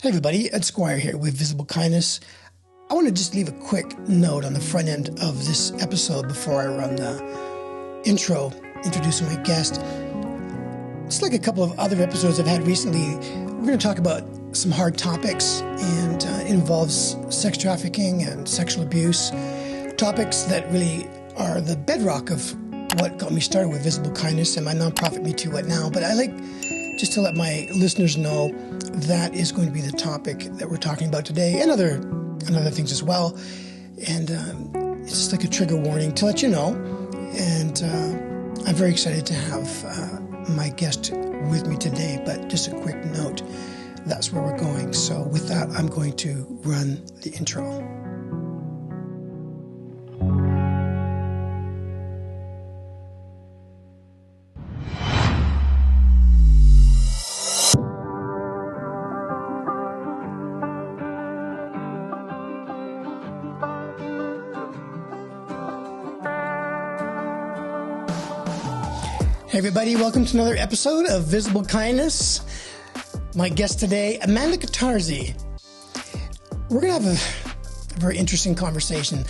Hey everybody, Ed Squire here with Visible Kindness. I want to just leave a quick note on the front end of this episode before I run the intro introducing my guest. It's like a couple of other episodes I've had recently. We're going to talk about some hard topics and it involves sex trafficking and sexual abuse. Topics that really are the bedrock of what got me started with Visible Kindness and my nonprofit Me Too What Now. But I like just to let my listeners know that is going to be the topic that we're talking about today and other things as well. And it's just like a trigger warning to let you know. And I'm very excited to have my guest with me today. But just a quick note, that's where we're going. So with that, I'm going to run the intro. Hey everybody, welcome to another episode of Visible Kindness. My guest today, Amanda Catarzi. We're going to have a very interesting conversation.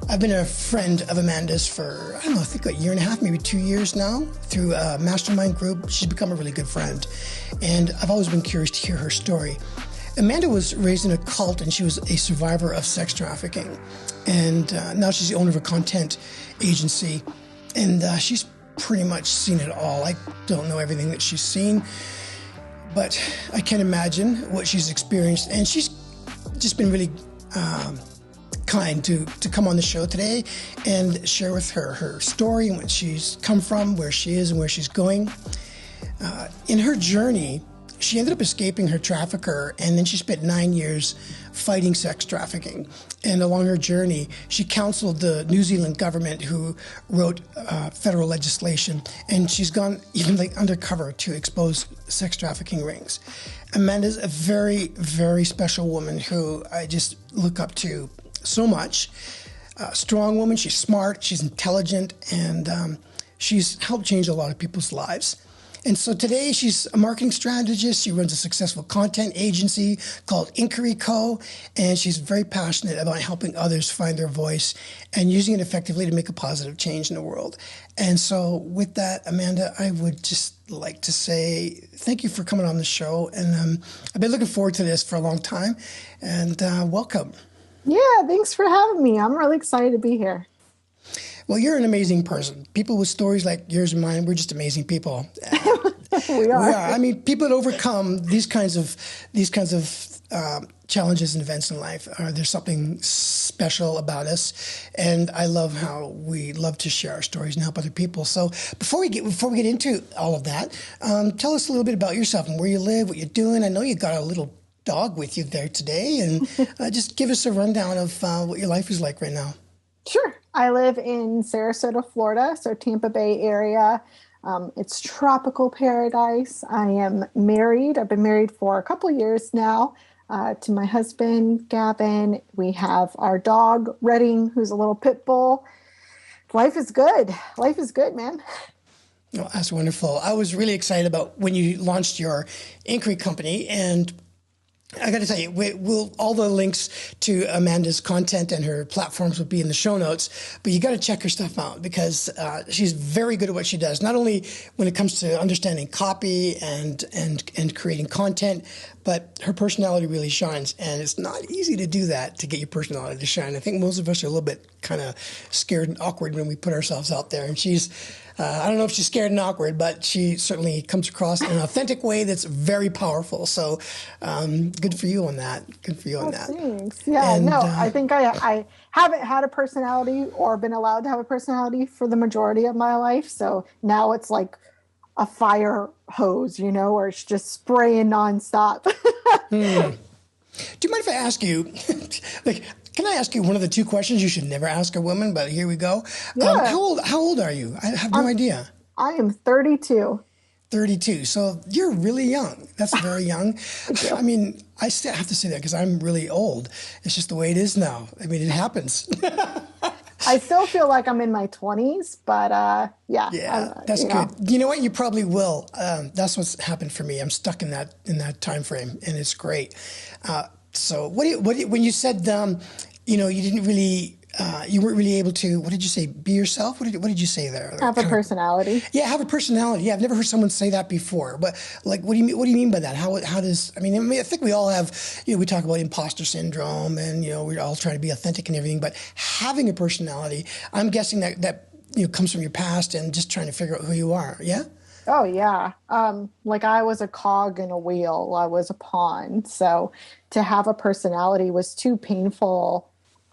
I've been a friend of Amanda's for, I think a year and a half, maybe 2 years now, through a mastermind group. She's become a really good friend, and I've always been curious to hear her story. Amanda was raised in a cult, and she was a survivor of sex trafficking. And now she's the owner of a content agency, and she's pretty much seen it all. I don't know everything that she's seen, but I can imagine what she's experienced. And she's just been really kind to come on the show today and share with her story and what she's come from, where she is and where she's going. In her journey, she ended up escaping her trafficker, and then she spent 9 years fighting sex trafficking. And along her journey, she counseled the New Zealand government who wrote federal legislation, and she's gone even undercover to expose sex trafficking rings. Amanda's a very, very special woman who I just look up to so much. Strong woman, she's smart, she's intelligent, and she's helped change a lot of people's lives. And so today she's a marketing strategist. She runs a successful content agency called Inkery Co. And she's very passionate about helping others find their voice and using it effectively to make a positive change in the world. And so with that, Amanda, I would just like to say thank you for coming on the show. And I've been looking forward to this for a long time. And welcome. Yeah, thanks for having me. I'm really excited to be here. Well, you're an amazing person. People with stories like yours and mine, we're just amazing people. We are. I mean, people that overcome these kinds of challenges and events in life. There's something special about us, and I love how we love to share our stories and help other people. So before we get into all of that, tell us a little bit about yourself and where you live, what you're doing. I know you got a little dog with you there today, and just give us a rundown of what your life is like right now. Sure. I live in Sarasota, Florida, so Tampa Bay area. It's tropical paradise. I am married. I've been married for a couple years now to my husband, Gavin. We have our dog, Redding, who's a little pit bull. Life is good. Life is good, man. Oh, that's wonderful. I was really excited about when you launched your Inkery company, and I got to tell you, all the links to Amanda's content and her platforms will be in the show notes, but you got to check her stuff out because she's very good at what she does. Not only when it comes to understanding copy and creating content, but her personality really shines, and it's not easy to do that, to get your personality to shine. I think most of us are a little bit kind of scared and awkward when we put ourselves out there, and she's I don't know if she's scared and awkward, but she certainly comes across in an authentic way that's very powerful. So good for you on that. Good for you on that. Thanks. Yeah, I think I haven't had a personality or been allowed to have a personality for the majority of my life. So now it's like a fire hose, or it's just spraying nonstop. Do you mind if I ask you, can I ask you one of the two questions you should never ask a woman, but here we go. Yeah. How old are you? I have no idea. I am 32. 32. So you're really young. That's very young. I mean, I still have to say that because I'm really old. It's just the way it is now. I mean, it happens. I still feel like I'm in my 20s, but yeah. Yeah, that's good. You know what? You probably will. That's what's happened for me. I'm stuck in that time frame, and it's great. So, when you said, you didn't really, you weren't really able to. What did you say? Be yourself. What did you say there? Have a personality. Yeah, have a personality. Yeah, I've never heard someone say that before. But like, what do you mean? What do you mean by that? How does? I mean, I think we all have. We talk about imposter syndrome, and we're all trying to be authentic and everything. But having a personality, I'm guessing that comes from your past and just trying to figure out who you are. Yeah. Oh yeah. Like I was a cog in a wheel. I was a pawn. So to have a personality was too painful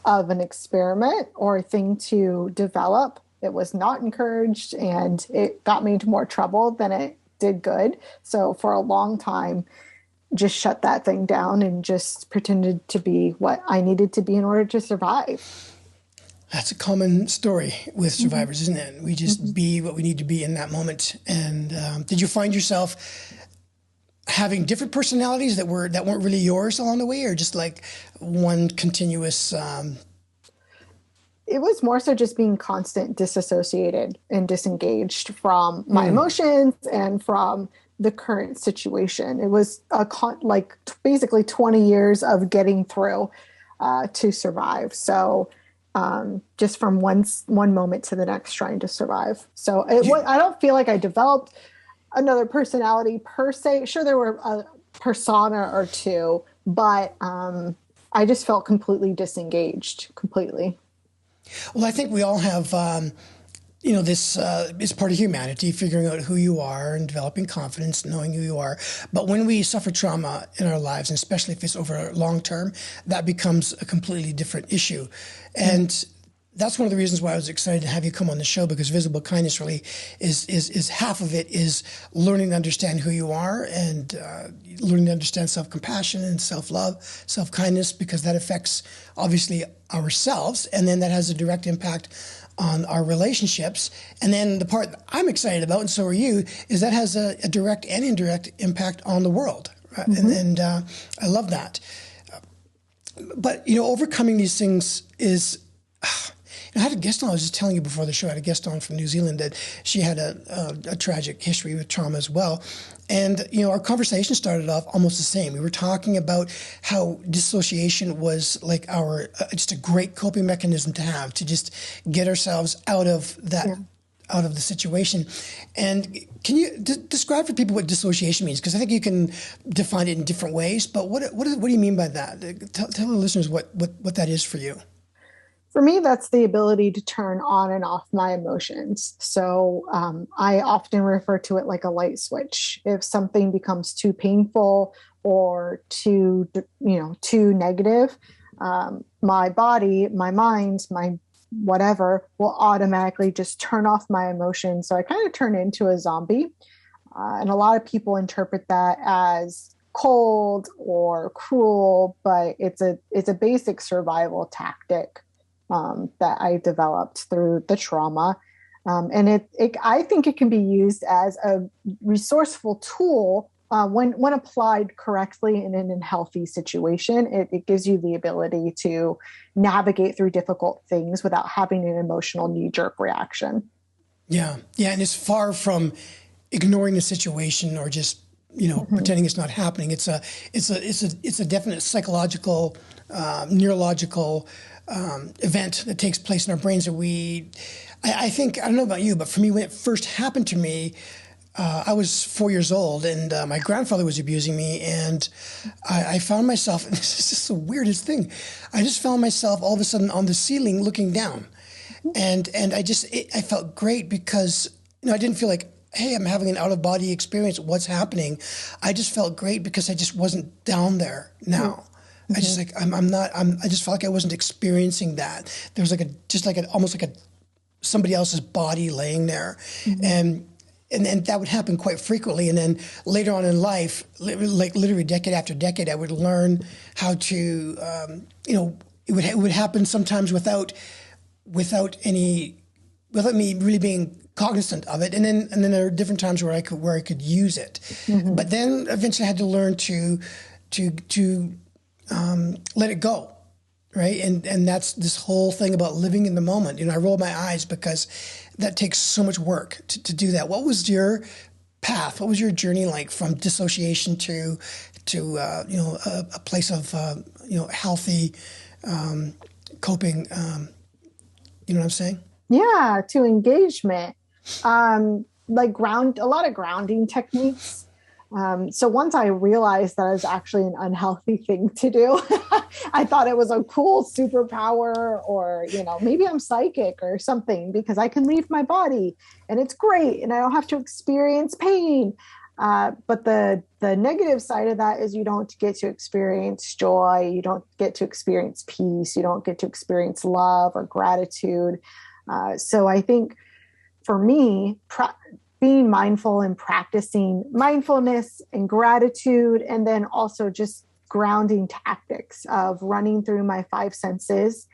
of an experiment or a thing to develop. It was not encouraged, and it got me into more trouble than it did good. So for a long time, just shut that thing down and just pretended to be what I needed to be in order to survive. That's a common story with survivors, isn't it? We just be what we need to be in that moment. And did you find yourself having different personalities that weren't really yours along the way, or just like one continuous? It was more so just being constant disassociated and disengaged from my emotions and from the current situation. It was basically 20 years of getting through to survive. So just from one moment to the next, trying to survive. So I don't feel like I developed another personality per se. Sure, there were a persona or two, but I just felt completely disengaged, completely. Well, I think we all have, this is part of humanity, figuring out who you are and developing confidence, knowing who you are. But when we suffer trauma in our lives, and especially if it's over long term, that becomes a completely different issue. And that's one of the reasons why I was excited to have you come on the show, because visible kindness really is half of it is learning to understand who you are and learning to understand self-compassion and self-love, self-kindness, because that affects obviously ourselves, and then that has a direct impact on our relationships. And then the part that I'm excited about, and so are you, is that has a direct and indirect impact on the world. Right? And I love that. But, overcoming these things is... I had a guest on, I was just telling you before the show, I had a guest on from New Zealand that she had a tragic history with trauma as well. And, our conversation started off almost the same. We were talking about how dissociation was like just a great coping mechanism to have, to just get ourselves out of that, out of the situation. And can you describe for people what dissociation means? Because I think you can define it in different ways, but what do you mean by that? Tell the listeners what that is for you. For me, that's the ability to turn on and off my emotions. So I often refer to it like a light switch. If something becomes too painful or too negative, my body, my mind, my whatever will automatically just turn off my emotions. So I kind of turn into a zombie. And a lot of people interpret that as cold or cruel, but it's a basic survival tactic that I developed through the trauma. And I think it can be used as a resourceful tool when applied correctly and in a healthy situation. It gives you the ability to navigate through difficult things without having an emotional knee-jerk reaction. Yeah. And it's far from ignoring the situation or just pretending it's not happening. It's a definite psychological, neurological event that takes place in our brains. I think, I don't know about you, but for me, when it first happened to me, I was 4 years old, and my grandfather was abusing me, and I found myself, and this is just the weirdest thing, I just found myself all of a sudden on the ceiling looking down. And I felt great because, I didn't feel like, hey, I'm having an out-of-body experience. What's happening? I just felt great because I just wasn't down there now. I just I just felt like I wasn't experiencing that. There was almost like somebody else's body laying there. And that would happen quite frequently. And then later on in life, like literally decade after decade, I would learn how to, it would happen sometimes without me really being cognizant of it. And then there are different times where I could use it. But then eventually I had to learn to let it go, right? And that's this whole thing about living in the moment. I roll my eyes because that takes so much work to do that. What was your path? What was your journey like from dissociation to a place of healthy coping? You know what I'm saying? Yeah, to engagement. Like a lot of grounding techniques. So once I realized that it was actually an unhealthy thing to do, I thought it was a cool superpower, or, maybe I'm psychic or something because I can leave my body and it's great and I don't have to experience pain. But the negative side of that is you don't get to experience joy. You don't get to experience peace. You don't get to experience love or gratitude. So I think for me, being mindful and practicing mindfulness and gratitude, and then also just grounding tactics of running through my five senses,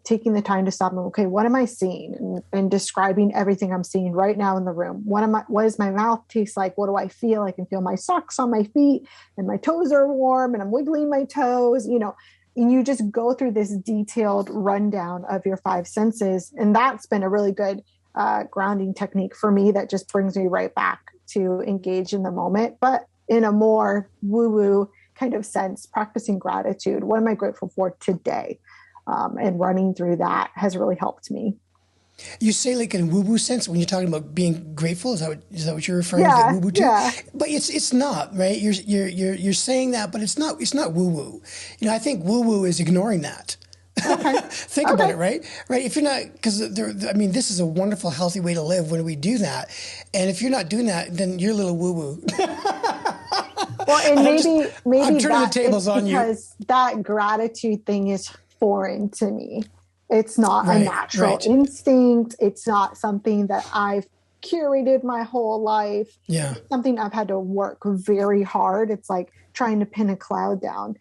taking the time to stop and, okay, what am I seeing? And describing everything I'm seeing right now in the room. What does my mouth taste like? What do I feel? I can feel my socks on my feet and my toes are warm and I'm wiggling my toes, and you just go through this detailed rundown of your five senses. And that's been a really good grounding technique for me that just brings me right back to engage in the moment, but in a more woo-woo kind of sense, practicing gratitude. What am I grateful for today? And running through that has really helped me. You say like in woo-woo sense when you're talking about being grateful. Is that what you're referring to? Woo-woo too? Yeah. But it's not, right. You're saying that, but it's not woo-woo. I think woo-woo is ignoring that. Okay. Think about it, right? Right. If you're not, because this is a wonderful, healthy way to live when we do that. And if you're not doing that, then you're a little woo-woo. Well, and maybe I'm turning the tables on you because that gratitude thing is foreign to me. It's not a natural instinct. It's not something that I've curated my whole life. Yeah. It's something I've had to work very hard. It's like trying to pin a cloud down.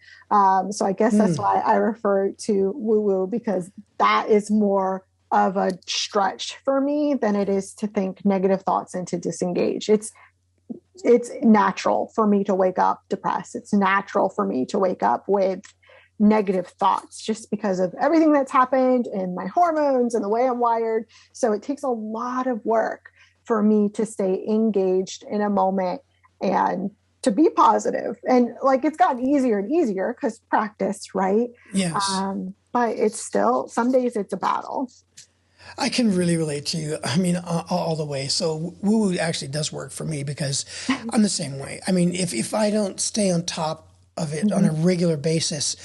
So I guess that's why I refer to woo-woo, because that is more of a stretch for me than it is to think negative thoughts and to disengage. It's natural for me to wake up depressed. It's natural for me to wake up with negative thoughts just because of everything that's happened and my hormones and the way I'm wired. So it takes a lot of work for me to stay engaged in a moment and to be positive. And like, it's gotten easier and easier because practice, right? Yes. But it's still, some days it's a battle. I can really relate to you. All the way. So woo-woo actually does work for me because I'm the same way. If I don't stay on top of it on a regular basis,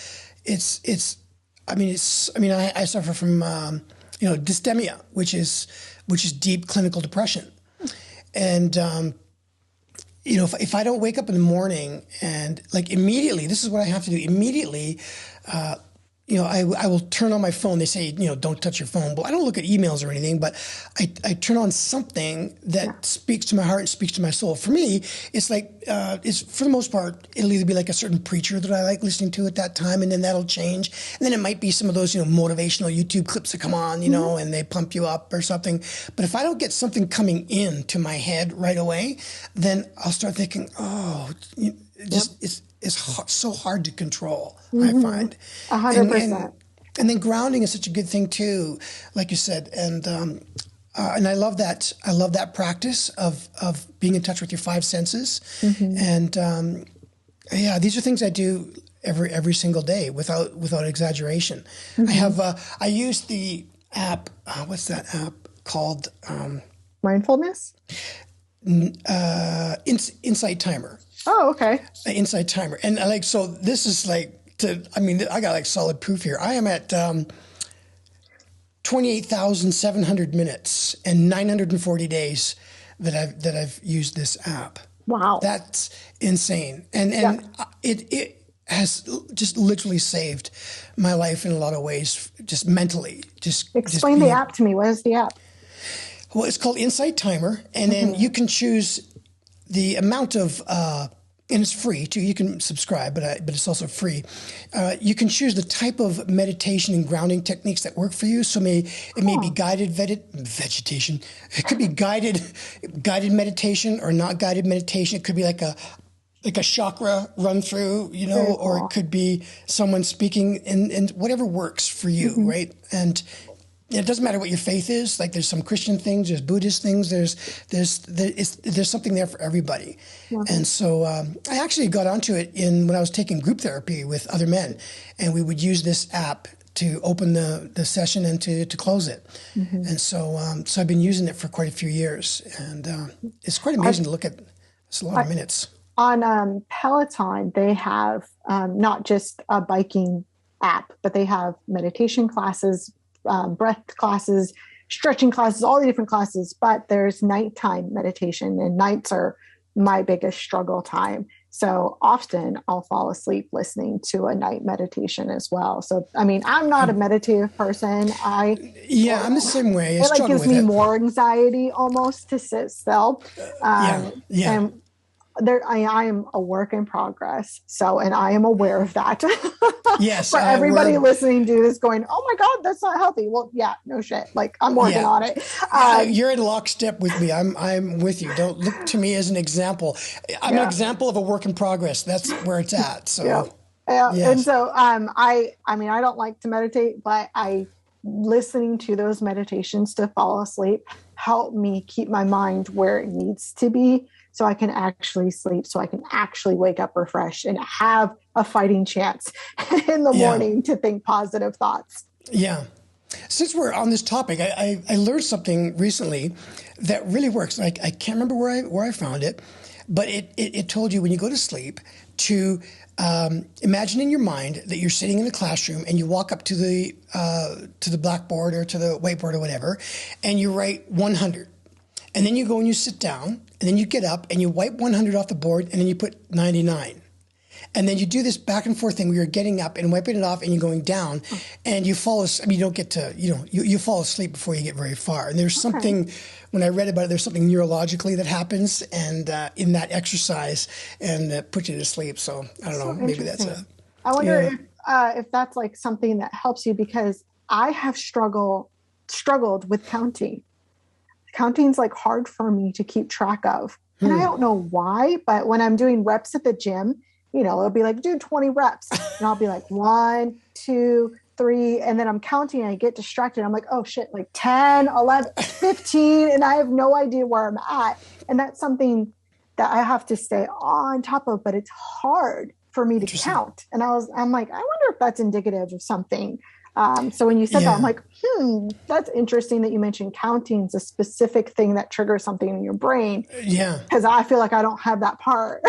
I suffer from, dysthymia, which is deep clinical depression. And, if I don't wake up in the morning and like immediately, this is what I have to do immediately, I will turn on my phone. They say, don't touch your phone. But I don't look at emails or anything, but I turn on something that speaks to my heart and speaks to my soul. For me, it's like, for the most part, it'll either be like a certain preacher that I like listening to at that time, and then that'll change. And then it might be some of those, motivational YouTube clips that come on, and they pump you up or something. But if I don't get something coming in to my head right away, then I'll start thinking, it's so hard to control, I find. 100%. And then grounding is such a good thing too, like you said. And I love that. I love that practice of being in touch with your five senses. And these are things I do every single day without exaggeration. I use the app. What's that app called? Mindfulness? Insight Timer. Oh, okay. Insight Timer. And so this is like, I got like solid proof here. I am at 28,700 minutes and 940 days that I've used this app. Wow. That's insane. And it has just literally saved my life in a lot of ways, just mentally. Explain the app to me. What is the app? Well, it's called Insight Timer, and then you can choose the amount of, and it's free too. You can subscribe, but it's also free. You can choose the type of meditation and grounding techniques that work for you. So it may be guided vegetation. It could be guided meditation or not guided meditation. It could be like a like a chakra run through, Very or cool. it could be someone speaking in whatever works for you, right? And it doesn't matter what your faith is. Like there's some Christian things, there's Buddhist things, there's something there for everybody. Love And it. so I actually got onto it when I was taking group therapy with other men, and we would use this app to open the session and to close it. And so I've been using it for quite a few years, and it's quite amazing to look at. It's a lot of minutes. On Peloton, they have not just a biking app, but they have meditation classes, breath classes, stretching classes, all the different classes. But there's nighttime meditation, and nights are my biggest struggle time. So often I'll fall asleep listening to a night meditation as well. So, I mean, I'm not a meditative person. I'm the same way. It like gives me more anxiety almost to sit still. And I am a work in progress. So, and I am aware of that. Yes. For everybody listening to this going, oh my God, that's not healthy. Well, yeah, no shit. Like I'm working on it. You're in lockstep with me. I'm with you. Don't look to me as an example. I'm an example of a work in progress. That's where it's at. So, Yes. And so, I mean, I don't like to meditate, but listening to those meditations to fall asleep help me keep my mind where it needs to be, so I can actually sleep, so I can actually wake up refreshed and have a fighting chance in the morning to think positive thoughts. Yeah. Since we're on this topic, I learned something recently that really works. I can't remember where I found it, but it told you when you go to sleep to imagine in your mind that you're sitting in a classroom and you walk up to the blackboard or to the whiteboard or whatever, and you write 100. And then you go and you sit down, and then you get up and you wipe 100 off the board, and then you put 99. And then you do this back and forth thing where you're getting up and wiping it off and you're going down, and you fall asleep. I mean, you don't get to, you fall asleep before you get very far. And there's something, when I read about it, there's something neurologically that happens and in that exercise, and that puts you to sleep. So I don't know, maybe that's I wonder if that's like something that helps you, because I have struggled with counting. Counting's like hard for me to keep track of. And I don't know why, but when I'm doing reps at the gym, it'll be like, do 20 reps. And I'll be like 1, 2, 3. And then I'm counting and I get distracted. I'm like, oh shit, like 10, 11, 15. And I have no idea where I'm at. And that's something that I have to stay on top of, but it's hard for me to count. And I'm like, I wonder if that's indicative of something. So when you said that, I'm like, that's interesting that you mentioned counting is a specific thing that triggers something in your brain. Yeah. Because I feel like I don't have that part.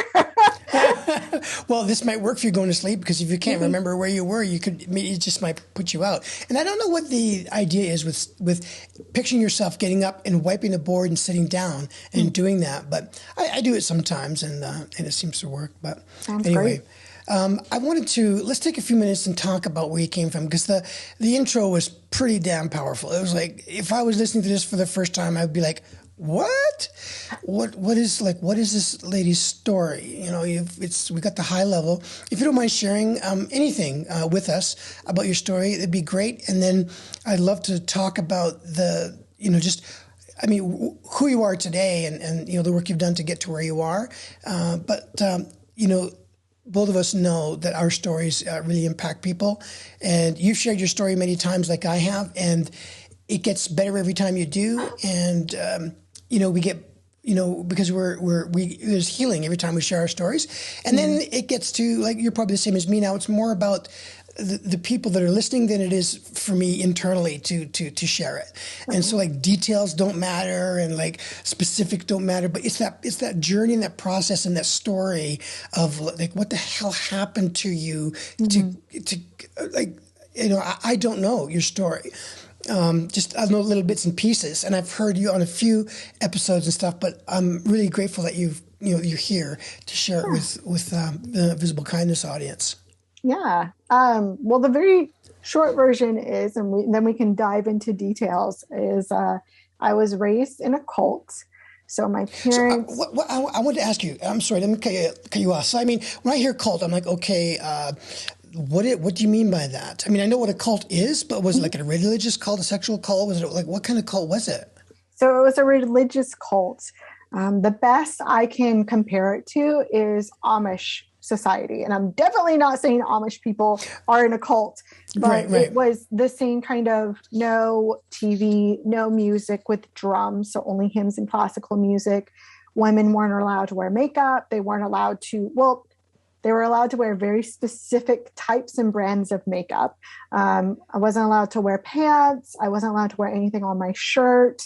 Well, this might work for you going to sleep, because if you can't remember where you were, it just might put you out. And I don't know what the idea is with picturing yourself getting up and wiping the board and sitting down and doing that. But I do it sometimes, and it seems to work. But Sounds anyway. Great. Let's take a few minutes and talk about where you came from, because the intro was pretty damn powerful. It was like, if I was listening to this for the first time, I'd be like, what is this lady's story? We got the high level. If you don't mind sharing anything with us about your story, it'd be great. And then I'd love to talk about who you are today and the work you've done to get to where you are. But both of us know that our stories really impact people, and you've shared your story many times, like I have, and it gets better every time you do. And we get, because there's healing every time we share our stories, and then it gets to, like, you're probably the same as me now. It's more about the people that are listening than it is for me internally to share it. And so, like, details don't matter and like specifics don't matter, but it's that journey and that process and that story of like, what the hell happened to you to like, I don't know your story. Just I know little bits and pieces, and I've heard you on a few episodes and stuff, but I'm really grateful that you're here to share it with the Visible Kindness audience. Yeah. Well, the very short version is, and then we can dive into details, is I was raised in a cult. So my parents... So, I wanted to ask you, I'm sorry, let me cut you off. So, I mean, when I hear cult, I'm like, okay, what do you mean by that? I mean, I know what a cult is, but was it like a religious cult, a sexual cult? Was it like, what kind of cult was it? So it was a religious cult. The best I can compare it to is Amish society. And I'm definitely not saying Amish people are in a cult, but Right. it was the same kind of no TV, no music with drums, so only hymns and classical music. Women weren't allowed to wear makeup. They weren't allowed to, well, they were allowed to wear very specific types and brands of makeup. I wasn't allowed to wear pants. I wasn't allowed to wear anything on my shirt.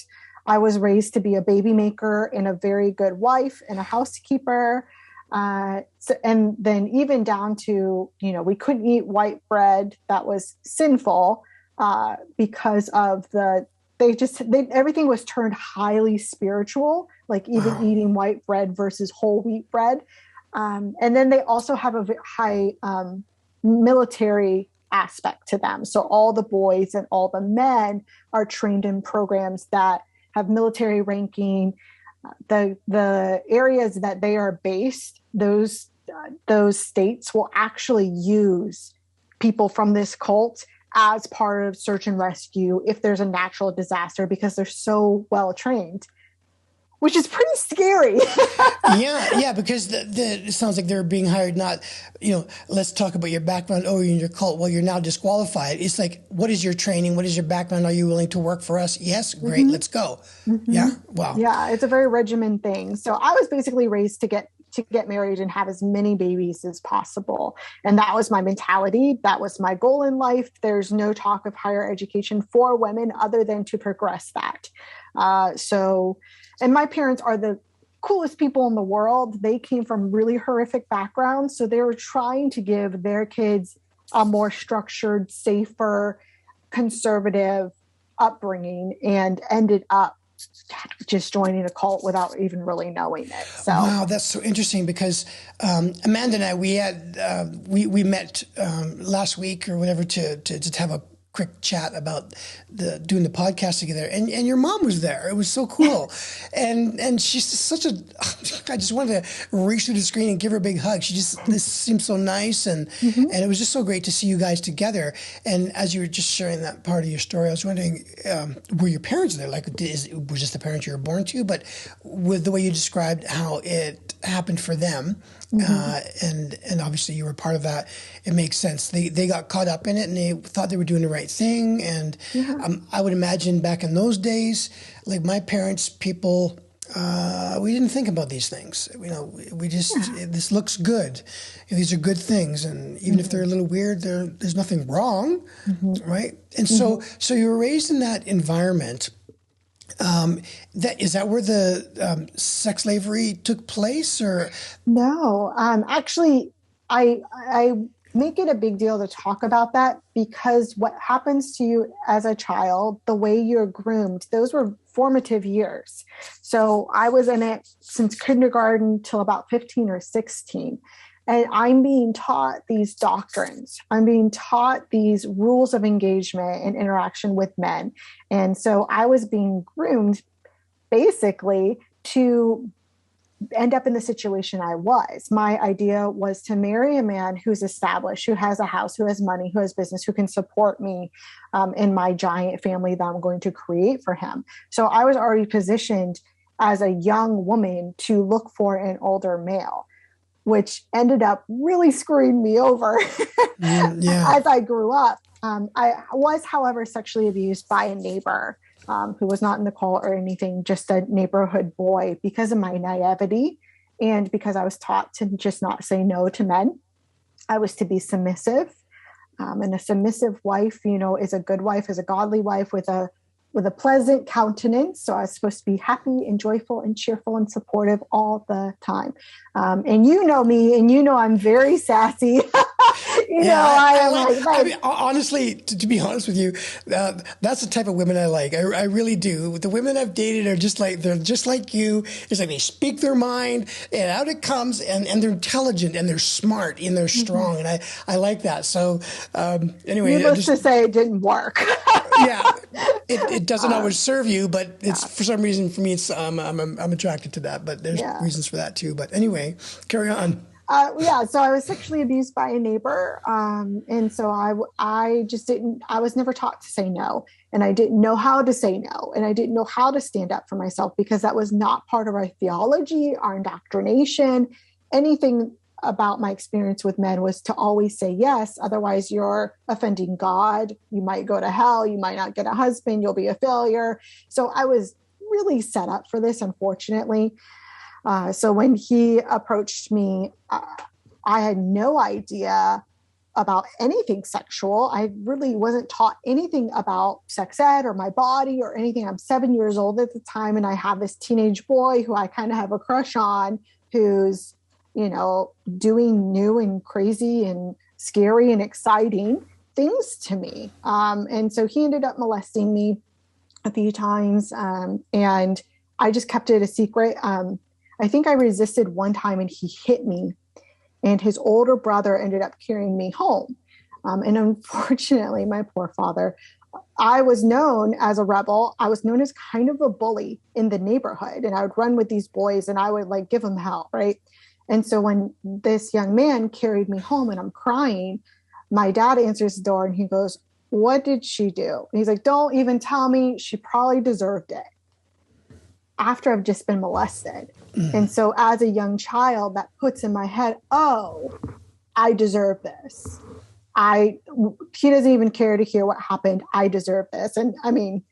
I was raised to be a baby maker and a very good wife and a housekeeper. And then even down to, we couldn't eat white bread. That was sinful because of everything was turned highly spiritual, like even eating white bread versus whole wheat bread. And then they also have a high military aspect to them. So all the boys and all the men are trained in programs that have military ranking. The areas that they are based, those states will actually use people from this cult as part of search and rescue if there's a natural disaster, because they're so well trained, which is pretty scary. yeah, because it sounds like they're being hired not, let's talk about your background. Oh, you're in your cult. Well, you're now disqualified. It's like, what is your training? What is your background? Are you willing to work for us? Yes, great, let's go. Mm-hmm. Yeah, wow. Yeah, it's a very regimented thing. So I was basically raised to get married and have as many babies as possible. And that was my mentality. That was my goal in life. There's no talk of higher education for women other than to progress that. And my parents are the coolest people in the world. They came from really horrific backgrounds. So they were trying to give their kids a more structured, safer, conservative upbringing, and ended up just joining a cult without even really knowing it. So wow, that's so interesting, because Amanda and I, we met last week or whatever to have a quick chat about doing the podcast together, and your mom was there. It was so cool. and she's such I just wanted to reach through the screen and give her a big hug. This seems so nice, and it was just so great to see you guys together. And as you were just sharing that part of your story, I was wondering, were your parents there? Like, was just the parents you were born to? But with the way you described how it happened for them, and obviously you were part of that, it makes sense. They got caught up in it, and they thought they were doing the right thing. And I would imagine back in those days, like my parents, people, we didn't think about these things. We just, this looks good. These are good things. And even if they're a little weird, there's nothing wrong, right? And so you were raised in that environment. Is that where the sex slavery took place, or? No, actually, I make it a big deal to talk about that, because what happens to you as a child, the way you're groomed, those were formative years. So I was in it since kindergarten till about 15 or 16. And I'm being taught these doctrines. I'm being taught these rules of engagement and interaction with men. And so I was being groomed basically to end up in the situation I was. My idea was to marry a man who's established, who has a house, who has money, who has business, who can support me in my giant family that I'm going to create for him. So I was already positioned as a young woman to look for an older male, which ended up really screwing me over as I grew up. I was, however, sexually abused by a neighbor who was not in the cult or anything, just a neighborhood boy, because of my naivety and because I was taught to just not say no to men. I was to be submissive. And a submissive wife, is a good wife, is a godly wife with a pleasant countenance. So I was supposed to be happy and joyful and cheerful and supportive all the time. And you know me, and I'm very sassy. I mean, honestly, to be honest with you, that's the type of women I like. I really do. The women I've dated they're just like you. It's like they speak their mind, and out it comes, and they're intelligent, and they're smart, and they're strong, and I like that. So anyway, needless to say, it didn't work. Yeah, it doesn't always serve you, but it's for some reason for me, it's I'm attracted to that. But there's reasons for that too. But anyway, carry on. Yeah, so I was sexually abused by a neighbor. And so I just didn't, I was never taught to say no. And I didn't know how to say no. And I didn't know how to stand up for myself because that was not part of our theology, our indoctrination, anything about my experience with men was to always say yes. Otherwise, you're offending God. You might go to hell. You might not get a husband. You'll be a failure. So I was really set up for this, unfortunately. So when he approached me, I had no idea about anything sexual. I really wasn't taught anything about sex ed or my body or anything. I'm 7 years old at the time, and I have this teenage boy who I kind of have a crush on, who's, doing new and crazy and scary and exciting things to me. And so he ended up molesting me a few times, and I just kept it a secret. I think I resisted one time and he hit me, and his older brother ended up carrying me home. And unfortunately, my poor father, I was known as a rebel. I was known as kind of a bully in the neighborhood, and I would run with these boys and I would give them hell. Right. And so when this young man carried me home and I'm crying, my dad answers the door and he goes, "What did she do?" And he's like, "Don't even tell me. She probably deserved it." After I've just been molested. And so as a young child, that puts in my head, oh, I deserve this. He doesn't even care to hear what happened. I deserve this. And I mean,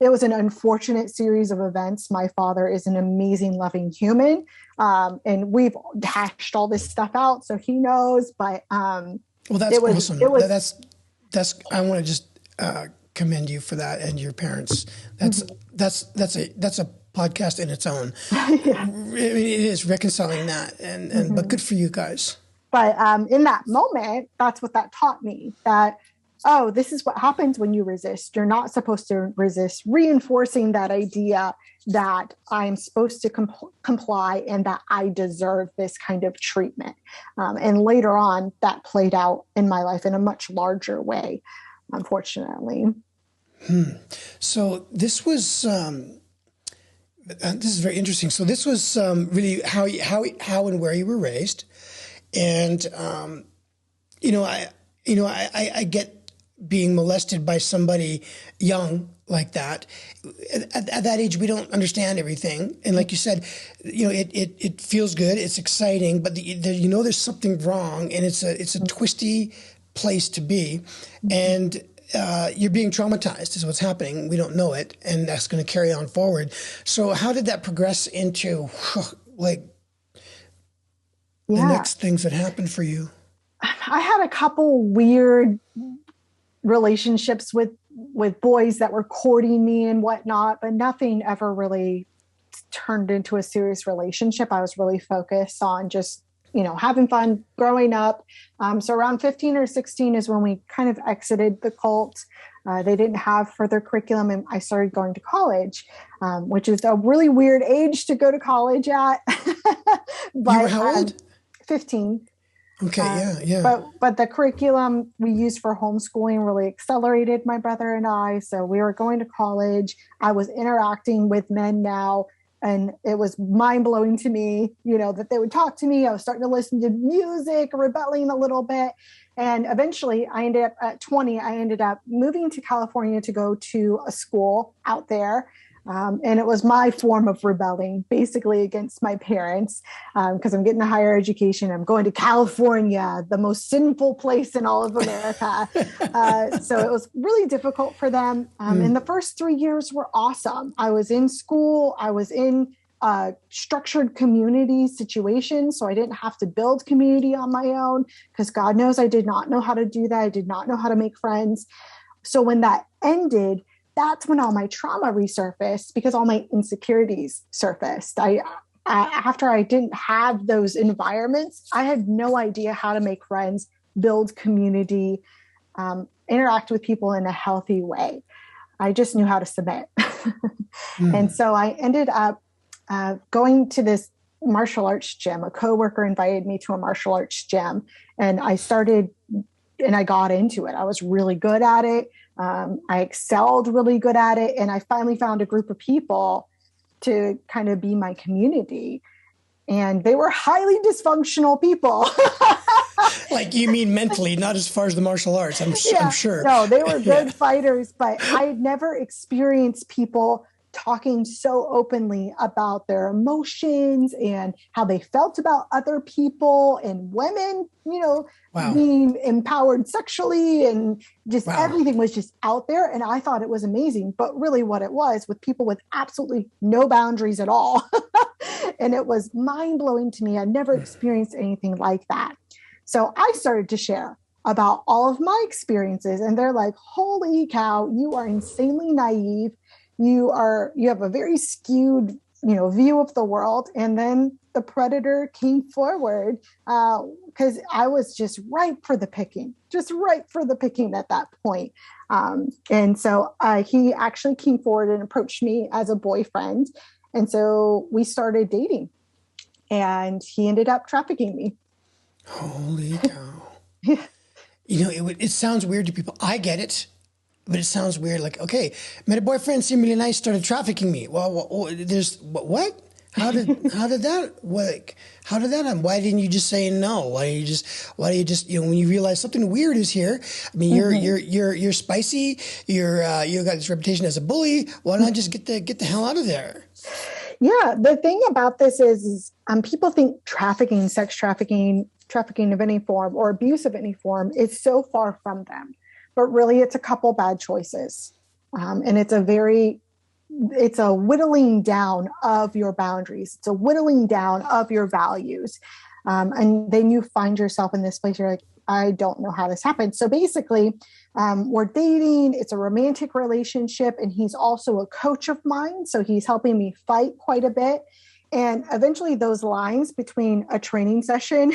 it was an unfortunate series of events. My father is an amazing, loving human. And we've hashed all this stuff out, so he knows, but, well, that's awesome. That's, I want to just, commend you for that and your parents. That's a podcast in its own. Yeah. It is reconciling that, but good for you guys. But in that moment, that's what that taught me, that, oh, this is what happens when you resist. You're not supposed to resist, reinforcing that idea that I'm supposed to comply and that I deserve this kind of treatment. And later on, that played out in my life in a much larger way, unfortunately. So this was this is very interesting. So this was really how and where you were raised, and I get being molested by somebody young like that. At that age, we don't understand everything, and like you said, it feels good, it's exciting, but there's something wrong, and it's a twisty place to be, and you're being traumatized is what's happening. We don't know it, and that's going to carry on forward. So how did that progress into the next things that happened for you? I had a couple weird relationships with boys that were courting me and whatnot, but nothing ever really turned into a serious relationship. I was really focused on just having fun growing up. So around 15 or 16 is when we kind of exited the cult. They didn't have further curriculum, and I started going to college, which is a really weird age to go to college at. But, you were how old? 15. Okay, yeah. But the curriculum we used for homeschooling really accelerated my brother and I. So we were going to college. I was interacting with men now, and it was mind-blowing to me, that they would talk to me. I was starting to listen to music, rebelling a little bit. And eventually I ended up at 20, I ended up moving to California to go to a school out there. And it was my form of rebelling, basically against my parents, because I'm getting a higher education. I'm going to California, the most sinful place in all of America. So it was really difficult for them. And the first 3 years were awesome. I was in school. I was in structured community situations. So I didn't have to build community on my own, because God knows I did not know how to do that. I did not know how to make friends. So when that ended, that's when all my trauma resurfaced, because all my insecurities surfaced. After I didn't have those environments, I had no idea how to make friends, build community, interact with people in a healthy way. I just knew how to submit. And so I ended up going to this martial arts gym. A coworker invited me to a martial arts gym, and I got into it. I was really good at it. I excelled really good at it. And I finally found a group of people to kind of be my community. and they were highly dysfunctional people. Like, you mean mentally, not as far as the martial arts, I'm sure. No, they were good fighters, but I had never experienced people talking so openly about their emotions and how they felt about other people and women, being empowered sexually, and just everything was just out there. And I thought it was amazing, but really what it was with people with absolutely no boundaries at all. And it was mind blowing to me. I'd never experienced anything like that. So I started to share about all of my experiences, and they're like, holy cow, you are insanely naive. You have a very skewed, view of the world. And then the predator came forward because I was just ripe for the picking at that point. And so he actually came forward and approached me as a boyfriend. And so we started dating, and he ended up trafficking me. Holy cow. It sounds weird to people. I get it. But it sounds weird. Like, okay, met a boyfriend, seemed really nice, started trafficking me. Well, there's what? How did that work? How did that happen? Why didn't you just say no? Why do you just when you realize something weird is here? I mean, you're spicy. You got this reputation as a bully. Why not just get the hell out of there? Yeah, the thing about this is people think trafficking, sex trafficking of any form, or abuse of any form is so far from them. But really, it's a couple bad choices. And it's a whittling down of your boundaries. It's a whittling down of your values. And then you find yourself in this place, you're like, I don't know how this happened. So basically, we're dating. It's a romantic relationship. And he's also a coach of mine. So he's helping me fight quite a bit. And eventually those lines between a training session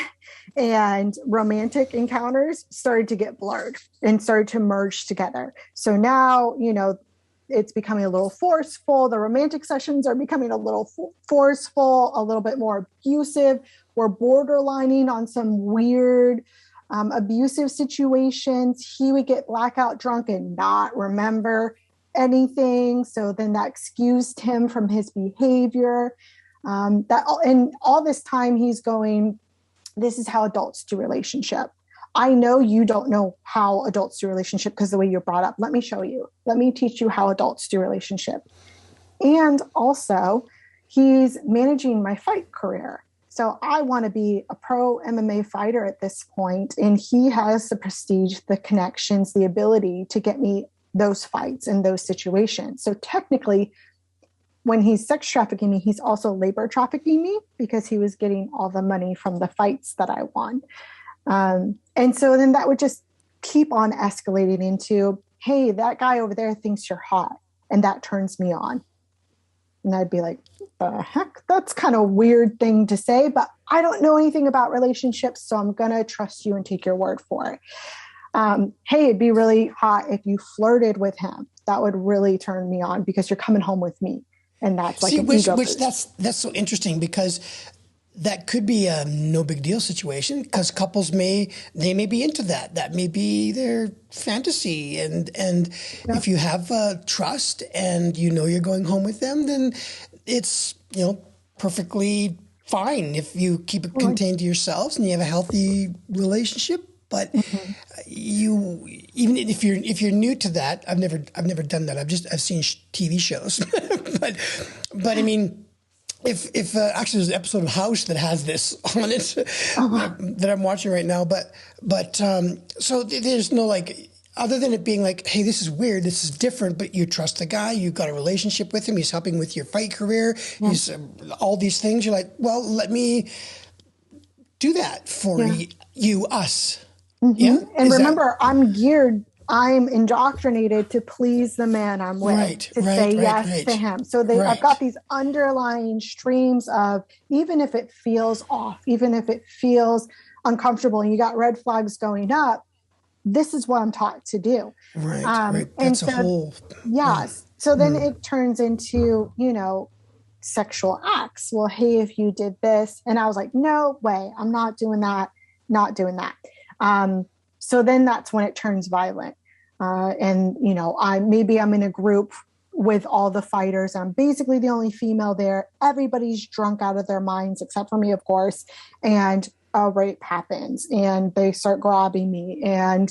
and romantic encounters started to get blurred and started to merge together. So now, it's becoming a little forceful. The romantic sessions are becoming a little forceful, a little bit more abusive. We're borderlining on some weird abusive situations. He would get blackout drunk and not remember anything. So then that excused him from his behavior. And all this time he's going, this is how adults do relationship. I know you don't know how adults do relationship because the way you're brought up. Let me show you. Let me teach you how adults do relationship. And also, he's managing my fight career. So I want to be a pro MMA fighter at this point, and he has the prestige, the connections, the ability to get me those fights in those situations. So technically, when he's sex trafficking me, he's also labor trafficking me because he was getting all the money from the fights that I won. And so then that would just keep on escalating into, hey, that guy over there thinks you're hot, and that turns me on. And I'd be like, the heck? That's kind of a weird thing to say, but I don't know anything about relationships, so I'm going to trust you and take your word for it. Hey, it'd be really hot if you flirted with him. That would really turn me on because you're coming home with me. And that's like that's so interesting because that could be a no big deal situation because couples may be into that. That may be their fantasy. And if you have trust and you're going home with them, then it's, perfectly fine if you keep it contained to yourselves and you have a healthy relationship. But even if you're new to that, I've never done that. I've seen TV shows, but I mean, if actually there's an episode of House that has this on it that I'm watching right now. But so there's no other than it being like, hey, this is weird, this is different, but you trust the guy, you've got a relationship with him, he's helping with your fight career, he's all these things. You're like, well, let me do that for us. Mm-hmm. Yeah. And remember, I'm indoctrinated to please the man I'm with, to say yes to him. So I've got these underlying streams of, even if it feels off, even if it feels uncomfortable and you got red flags going up, this is what I'm taught to do. Right. That's a whole. Yes. So then it turns into, sexual acts. Well, hey, if you did this, and I was like, no way, I'm not doing that. So then that's when it turns violent. And, I'm in a group with all the fighters. I'm basically the only female there. Everybody's drunk out of their minds, except for me, of course. And a rape happens and they start grabbing me. And,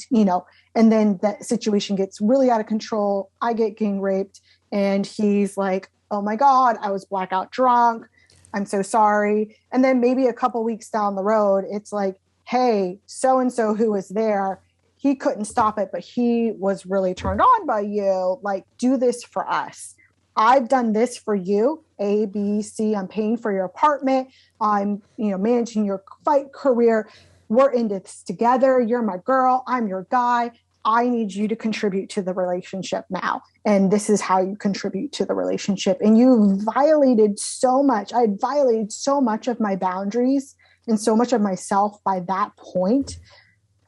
and then that situation gets really out of control. I get gang raped and he's like, oh my God, I was blackout drunk. I'm so sorry. And then maybe a couple weeks down the road, it's like, hey, so-and-so who was there, he couldn't stop it, but he was really turned on by you. Like, do this for us. I've done this for you, A, B, C. I'm paying for your apartment. I'm, managing your fight career. We're in this together. You're my girl. I'm your guy. I need you to contribute to the relationship now. And this is how you contribute to the relationship. And you violated so much. I had violated so much of my boundaries and so much of myself by that point.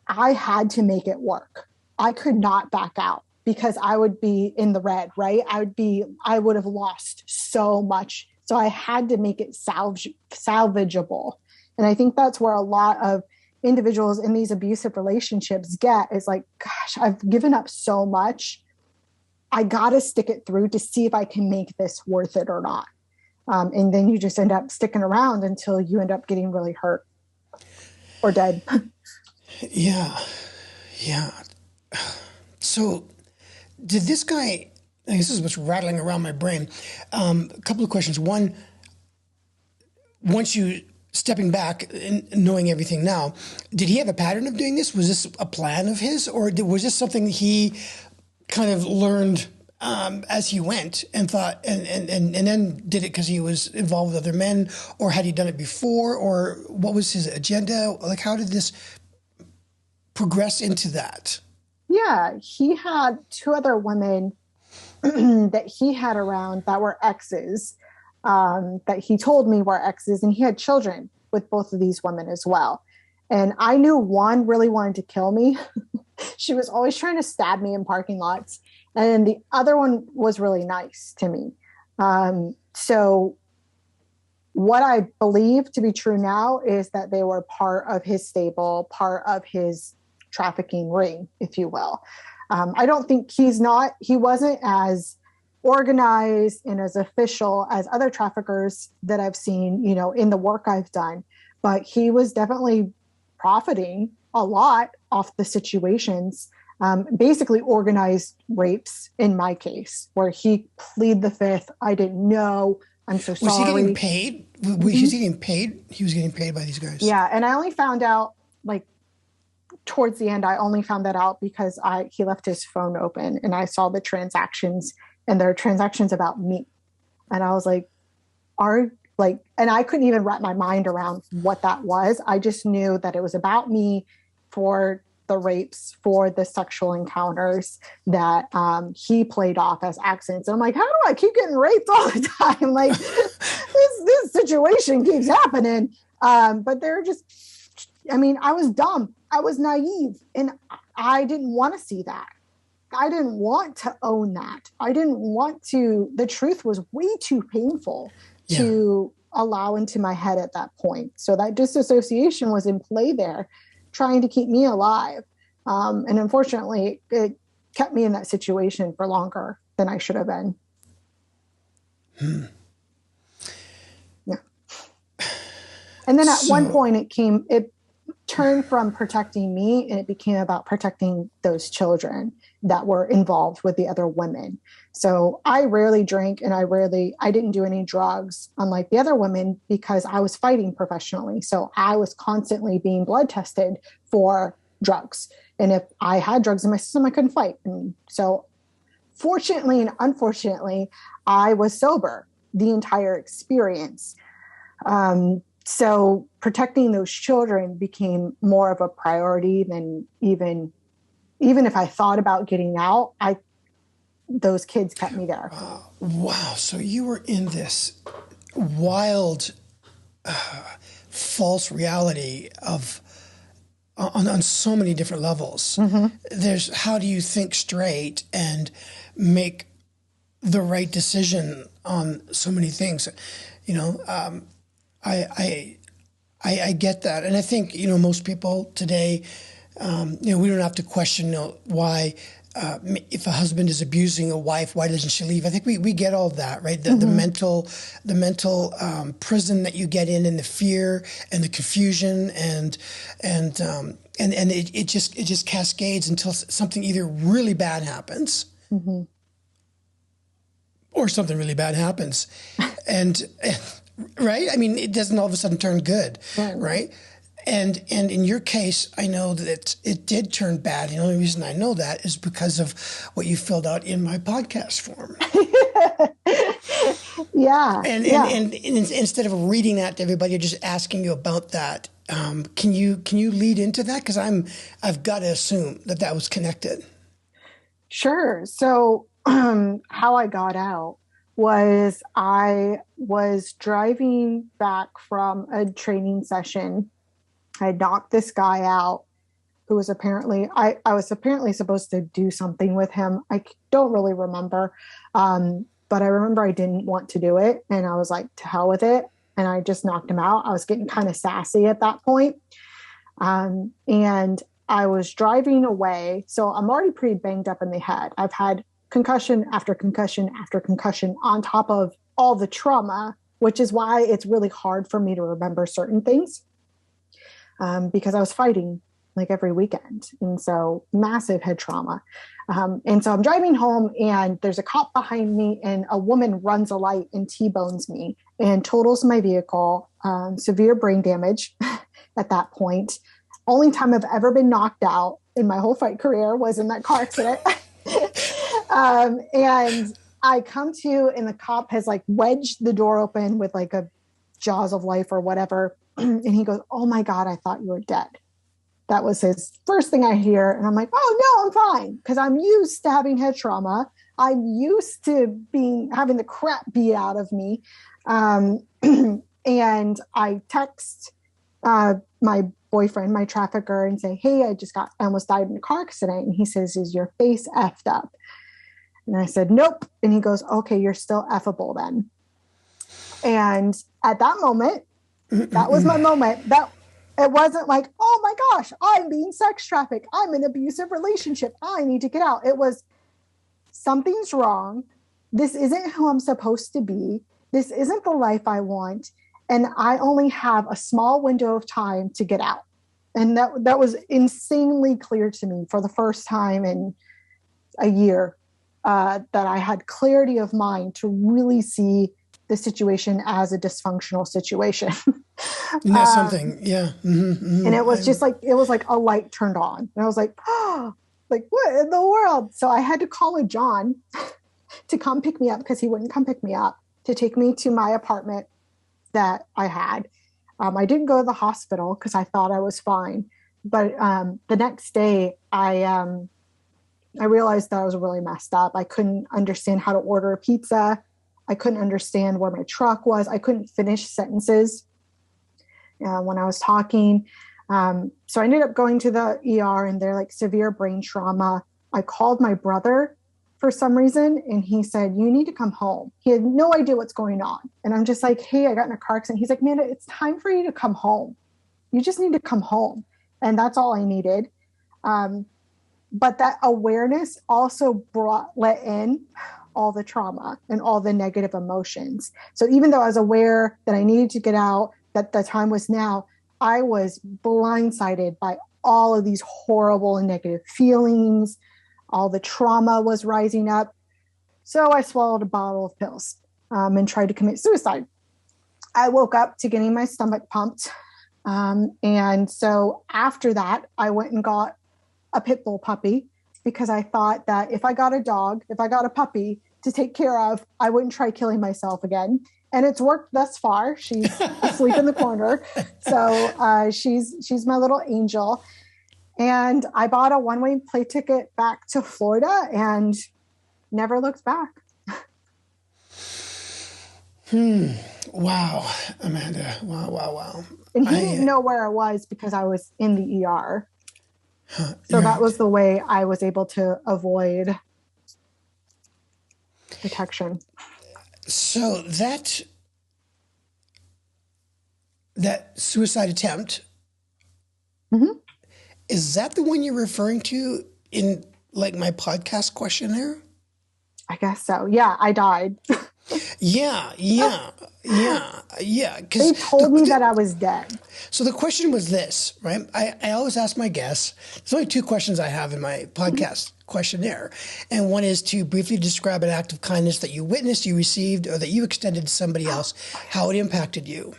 I had to make it work. I could not back out because I would be in the red, right? I would have lost so much. So I had to make it salvageable. And I think that's where a lot of individuals in these abusive relationships get is like, gosh, I've given up so much. I got to stick it through to see if I can make this worth it or not. And then you just end up sticking around until you end up getting really hurt or dead. Yeah. So did this guy, this is what's rattling around my brain. A couple of questions. One, once you stepping back and knowing everything now, did he have a pattern of doing this? Was this a plan of his, or was this something he kind of learned as he went and thought, and then did it because he was involved with other men, or had he done it before, or what was his agenda? Like, how did this progress into that? Yeah, he had two other women that he had around that were exes, that he told me were exes, and he had children with both of these women as well. And I knew one really wanted to kill me. She was always trying to stab me in parking lots. And the other one was really nice to me. So what I believe to be true now is that they were part of his stable, part of his trafficking ring, if you will. I don't think he wasn't as organized and as official as other traffickers that I've seen, in the work I've done, but he was definitely profiting a lot off the situations, basically organized rapes in my case, where he plead the fifth. I didn't know. I'm so sorry. Was he getting paid? Was he getting paid? He was getting paid by these guys. Yeah. And I only found out towards the end, I only found that out because he left his phone open and I saw the transactions, and there are transactions about me. And I was like, and I couldn't even wrap my mind around what that was. I just knew that it was about me for the rapes, for the sexual encounters that he played off as accidents. And I'm like, how do I keep getting raped all the time? Like this situation keeps happening. But they're just, I was dumb. I was naive, and I didn't want to see that. I didn't want to own that. The truth was way too painful to allow into my head at that point. So that disassociation was in play there, trying to keep me alive. And unfortunately, it kept me in that situation for longer than I should have been. Yeah. And then at one point it turned from protecting me, and it became about protecting those children that were involved with the other women. So I rarely drank, and I didn't do any drugs, unlike the other women, because I was fighting professionally. So I was constantly being blood tested for drugs. And if I had drugs in my system, I couldn't fight. And so fortunately and unfortunately, I was sober the entire experience. So protecting those children became more of a priority than even if I thought about getting out, those kids kept me there. Wow. So you were in this wild, false reality on so many different levels. Mm-hmm. There's how do you think straight and make the right decision on so many things? I get that. And I think, most people today, we don't have to question why if a husband is abusing a wife, why doesn't she leave? I think we get all that, right? The mental prison that you get in the fear and the confusion and it just cascades until something either really bad happens or something really bad happens, and right. I mean, it doesn't all of a sudden turn good, right? And in your case, I know that it did turn bad. The only reason I know that is because of what you filled out in my podcast form. And instead of reading that to everybody, just asking you about that, can you lead into that? Because I've got to assume that was connected. Sure. So how I got out was I was driving back from a training session. I knocked this guy out who was apparently, I was apparently supposed to do something with him. I don't really remember. But I remember I didn't want to do it. And I was like, to hell with it. And I just knocked him out. I was getting kind of sassy at that point. And I was driving away. So I'm already pretty banged up in the head. I've had concussion after concussion after concussion on top of all the trauma, which is why it's really hard for me to remember certain things. Because I was fighting like every weekend. And so massive head trauma. And so I'm driving home and there's a cop behind me and a woman runs a light and T-bones me and totals my vehicle, severe brain damage at that point. Only time I've ever been knocked out in my whole fight career was in that car accident. And I come to, and the cop has like wedged the door open with like a jaws of life or whatever. And he goes, "Oh my God, I thought you were dead." That was his first thing I hear. And I'm like, "Oh no, I'm fine." Cause I'm used to having head trauma. I'm used to having the crap beat out of me. And I text, my boyfriend, my trafficker, and say, "Hey, I almost died in a car accident." And he says, "Is your face effed up?" And I said, "Nope." And he goes, "Okay, you're still effable then." And at that moment, that was my moment. That it wasn't like, "Oh my gosh, I'm being sex trafficked. I'm in an abusive relationship. I need to get out." It was, something's wrong. This isn't who I'm supposed to be. This isn't the life I want. And I only have a small window of time to get out. And that was insanely clear to me for the first time in a year, that I had clarity of mind to really see the situation as a dysfunctional situation. And that's something. Yeah. And it was just like, it was like a light turned on. And I was like, oh, like what in the world? So I had to call a John to come pick me up because he wouldn't come pick me up, to take me to my apartment that I had. I didn't go to the hospital because I thought I was fine. But the next day I realized that I was really messed up. I couldn't understand how to order a pizza. I couldn't understand where my truck was. I couldn't finish sentences when I was talking. So I ended up going to the ER and they're like, severe brain trauma. I called my brother for some reason and he said, "You need to come home." He had no idea what's going on. And I'm just like, "Hey, I got in a car accident." He's like, "Amanda, it's time for you to come home. You just need to come home." And that's all I needed. But that awareness also let in all the trauma and all the negative emotions. So even though I was aware that I needed to get out, that the time was now, I was blindsided by all of these horrible and negative feelings. All the trauma was rising up. So I swallowed a bottle of pills and tried to commit suicide. I woke up to getting my stomach pumped. And so after that, I went and got a pit bull puppy because I thought that if I got a puppy to take care of, I wouldn't try killing myself again. And it's worked thus far. She's asleep in the corner. So she's my little angel. And I bought a one-way plane ticket back to Florida and never looked back. Wow, Amanda. Wow. And he didn't know where I was because I was in the ER. So that was the way I was able to avoid detection. So that suicide attempt, is that the one you're referring to in like my podcast questionnaire? I guess so. Yeah, I died. Yeah. They told me that I was dead. So the question was this, right? I always ask my guests, there's only two questions I have in my podcast questionnaire. And one is to briefly describe an act of kindness that you witnessed, you received, or that you extended to somebody else, how it impacted you.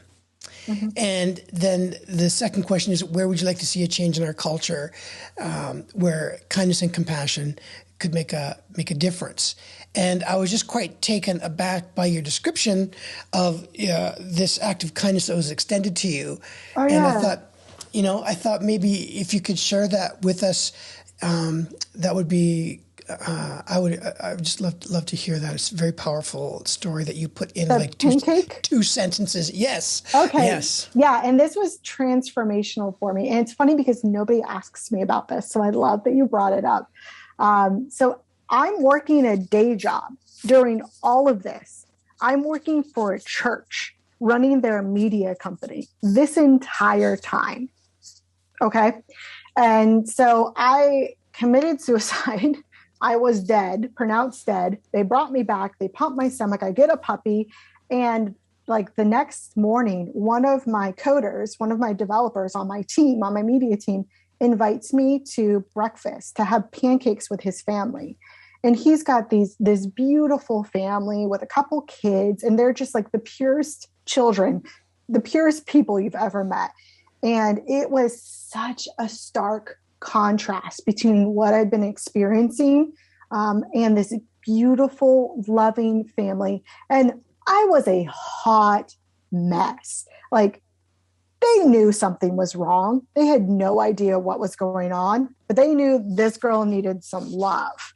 Mm-hmm. And then the second question is, where would you like to see a change in our culture where kindness and compassion could make a difference? And I was just quite taken aback by your description of this act of kindness that was extended to you. Oh, yeah. And I thought maybe if you could share that with us, that would be. I would just love to hear that. It's a very powerful story that you put in the like pancake? two sentences. Yes. Okay. Yes. Yeah, and this was transformational for me. And it's funny because nobody asks me about this, so I love that you brought it up. So I'm working a day job during all of this. I'm working for a church, running their media company this entire time. Okay. And so I committed suicide. I was dead, pronounced dead. They brought me back. They pumped my stomach. I get a puppy. And like the next morning, one of my coders, one of my developers on my team, on my media team, invites me to breakfast to have pancakes with his family. And he's got this beautiful family with a couple kids, and they're just like the purest children, the purest people you've ever met. And it was such a stark contrast between what I'd been experiencing and this beautiful, loving family. And I was a hot mess. Like, they knew something was wrong. They had no idea what was going on, but they knew this girl needed some love.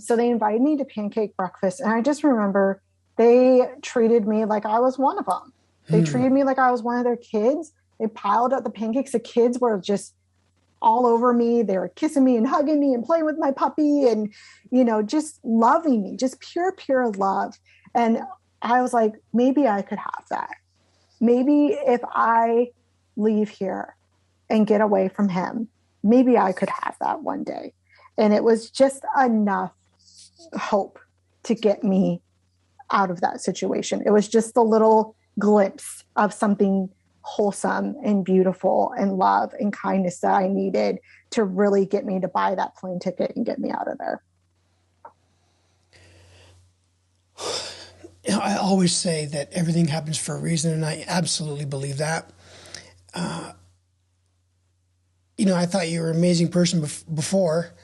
So they invited me to pancake breakfast. And I just remember they treated me like I was one of them. They treated me like I was one of their kids. They piled up the pancakes. The kids were just all over me. They were kissing me and hugging me and playing with my puppy and, just loving me, just pure, pure love. And I was like, maybe I could have that. Maybe if I leave here and get away from him, maybe I could have that one day. And it was just enough hope to get me out of that situation. It was just a little glimpse of something wholesome and beautiful and love and kindness that I needed to really get me to buy that plane ticket and get me out of there. I always say that everything happens for a reason, and I absolutely believe that. I thought you were an amazing person before,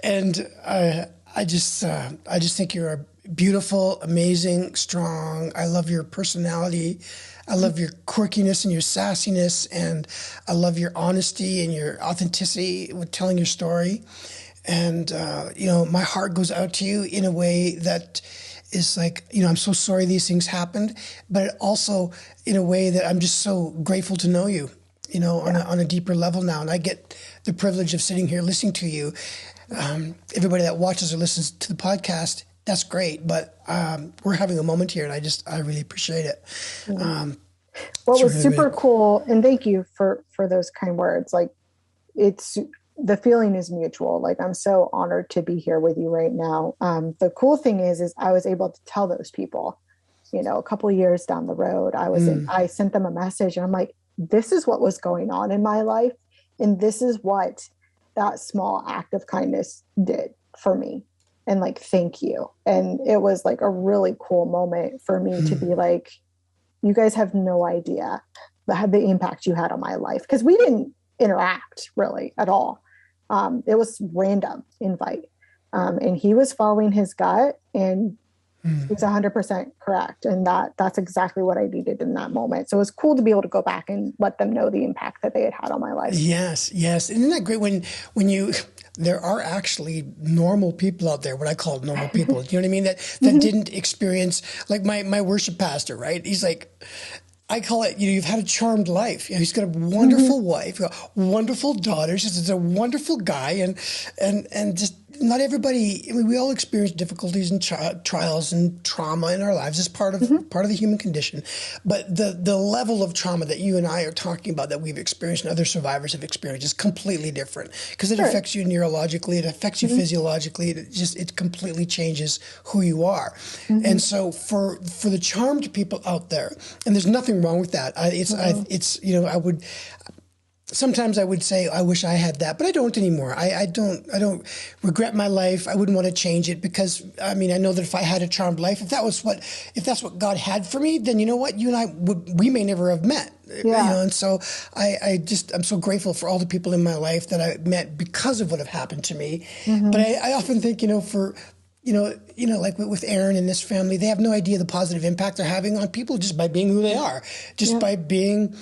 and I just think you're a beautiful, amazing, strong. I love your personality. I love your quirkiness and your sassiness, and I love your honesty and your authenticity with telling your story. And, my heart goes out to you in a way that is like, I'm so sorry these things happened, but also in a way that I'm just so grateful to know you, on a deeper level now. And I get the privilege of sitting here listening to you. Everybody that watches or listens to the podcast, that's great. But we're having a moment here, and I really appreciate it. What was super cool, and thank you for those kind words. Like, the feeling is mutual. Like, I'm so honored to be here with you right now. The cool thing is I was able to tell those people, a couple of years down the road, I sent them a message, and I'm like, this is what was going on in my life. And this is what that small act of kindness did for me. And like, thank you. And it was like a really cool moment for me to be like, you guys have no idea the impact you had on my life. Because we didn't interact really at all. It was random invite. And he was following his gut, and he was 100% correct. And that's exactly what I needed in that moment. So it was cool to be able to go back and let them know the impact that they had on my life. Yes. Isn't that great when there are actually normal people out there, what I call normal people, you know what I mean? That didn't experience, like my worship pastor, right? He's like, I call it, you've had a charmed life. He's got a wonderful wife, wonderful daughters. He's a wonderful guy, and just not everybody, I mean, we all experience difficulties and trials and trauma in our lives. It's part of the human condition. But the level of trauma that you and I are talking about that we've experienced and other survivors have experienced is completely different because it affects you neurologically, it affects you physiologically, it completely changes who you are. And so for the charmed people out there, and there's nothing wrong with that. Sometimes I would say I wish I had that, but I don't anymore. I don't regret my life. I wouldn't want to change it because I mean I know that if I had a charmed life, if that's what God had for me, then you know what, you and I we may never have met. Yeah. And so I'm so grateful for all the people in my life that I met because of what have happened to me. But I often think like with Aaron and this family, they have no idea the positive impact they're having on people just by being who they are, just by being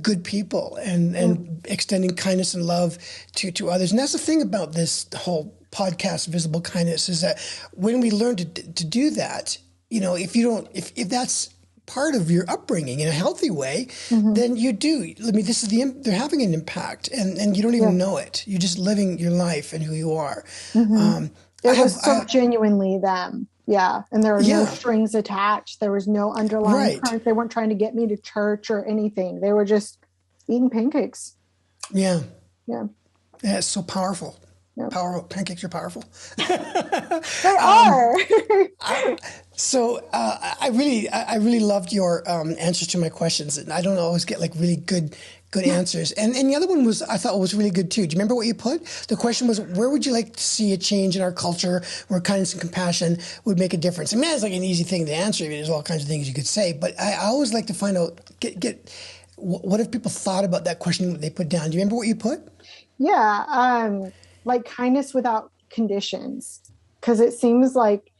good people and extending kindness and love to others. And that's the thing about this whole podcast, Visible Kindness, is that when we learn to do that, if that's part of your upbringing in a healthy way, then you do. I mean, they're having an impact and you don't even know it. You're just living your life and who you are. It was so genuinely them. Yeah. And there were no strings attached. There was no underlying current. They weren't trying to get me to church or anything. They were just eating pancakes. Yeah. Yeah. Yeah. It's so powerful. Yep. Powerful. Pancakes are powerful. They are. I really loved your answers to my questions. And I don't always get like really good answers. And the other one I thought was really good too. Do you remember what you put? The question was, where would you like to see a change in our culture where kindness and compassion would make a difference? I mean, that's like an easy thing to answer. I mean, there's all kinds of things you could say, but I always like to find out, what if people thought about that question that they put down? Do you remember what you put? Yeah. Like kindness without conditions. Because it seems like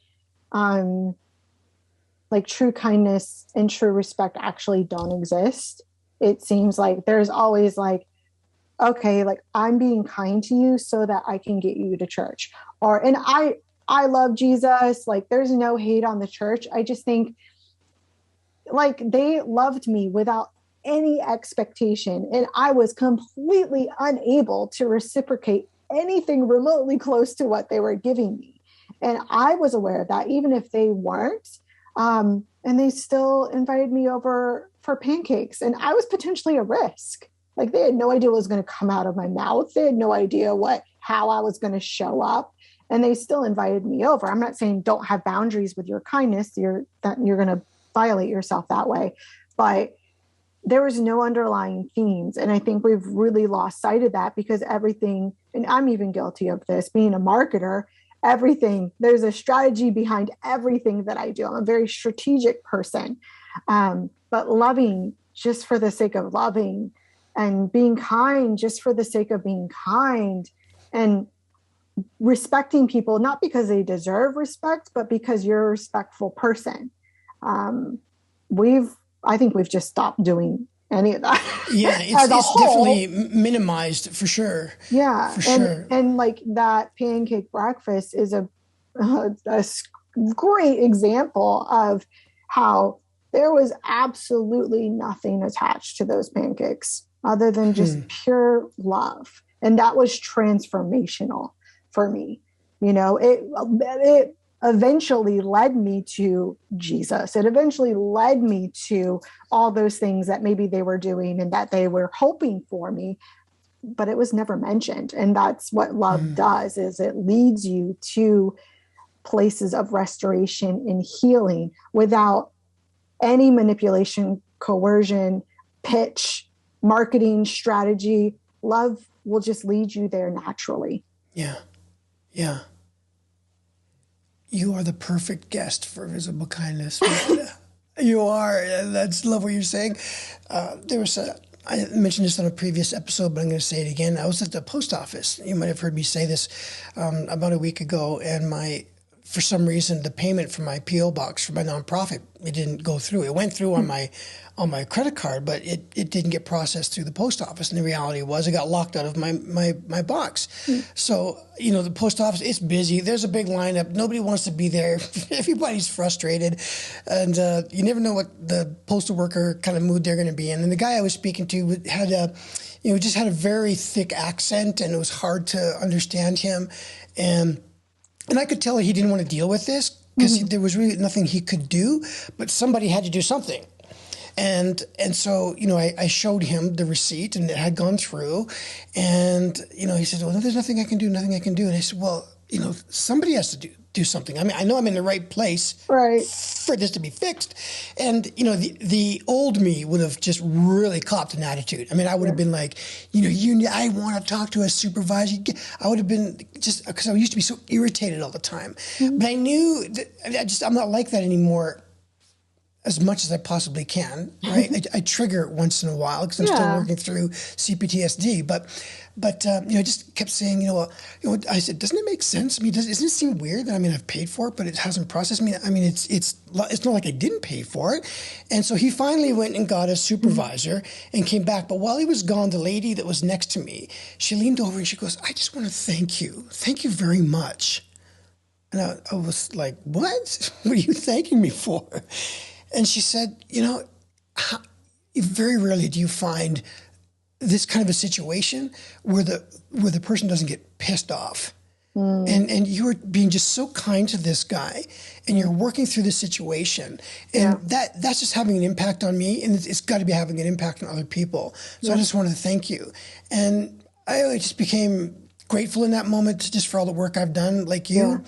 true kindness and true respect actually don't exist. It seems like there's always like, okay, like I'm being kind to you so that I can get you to church. And I love Jesus. Like there's no hate on the church. I just think like they loved me without any expectation. And I was completely unable to reciprocate anything remotely close to what they were giving me. And I was aware of that, even if they weren't. And they still invited me over for pancakes. And I was potentially a risk. Like they had no idea what was going to come out of my mouth. They had no idea how I was going to show up. And they still invited me over. I'm not saying don't have boundaries with your kindness. You're going to violate yourself that way. But there was no underlying themes. And I think we've really lost sight of that because everything, and I'm even guilty of this, being a marketer, there's a strategy behind everything that I do. I'm a very strategic person, but loving just for the sake of loving and being kind just for the sake of being kind and respecting people, not because they deserve respect, but because you're a respectful person. I think we've just stopped doing any of that. Yeah, it's definitely minimized for sure. Yeah, for sure. And like that pancake breakfast is a great example of how there was absolutely nothing attached to those pancakes other than just pure love, and that was transformational for me. It eventually led me to Jesus. It eventually led me to all those things that maybe they were doing and that they were hoping for me, but it was never mentioned. And that's what love does, is it leads you to places of restoration and healing without any manipulation, coercion, pitch, marketing strategy. Love will just lead you there naturally. Yeah. Yeah. You are the perfect guest for Visible Kindness. You are. Love what you're saying. I mentioned this on a previous episode, but I'm going to say it again. I was at the post office. You might have heard me say this about a week ago, and my for some reason, the payment for my PO box for my nonprofit, it didn't go through. It went through on my credit card, but it didn't get processed through the post office. And the reality was, it got locked out of my box. So, the post office, it's busy. There's a big lineup. Nobody wants to be there. Everybody's frustrated, and you never know what the postal worker kind of mood they're going to be in. And the guy I was speaking to had just had a very thick accent, and it was hard to understand him. And I could tell he didn't want to deal with this because there was really nothing he could do, but somebody had to do something. And so, I showed him the receipt, and it had gone through. And, he said, well, there's nothing I can do. And I said, well, somebody has to do something. I mean, I know I'm in the right place for this to be fixed. And, the old me would have just really copped an attitude. I mean, I would have been like, I want to talk to a supervisor. I would have been just, because I used to be so irritated all the time. But I knew that I'm not like that anymore as much as I possibly can, right? I trigger once in a while because I'm still working through CPTSD, but I just kept saying, I said, doesn't it make sense? I mean, doesn't it seem weird that I've paid for it, but it hasn't processed me? I mean, it's not like I didn't pay for it. And so he finally went and got a supervisor and came back. But while he was gone, the lady that was next to me, she leaned over and she goes, I just want to thank you. Thank you very much. And I was like, what? What are you thanking me for? And she said, very rarely do you find this kind of a situation where the person doesn't get pissed off. And you're being just so kind to this guy, and you're working through the situation, and that's just having an impact on me, and it's got to be having an impact on other people. So I just wanted to thank you. And I just became grateful in that moment just for all the work I've done, like you.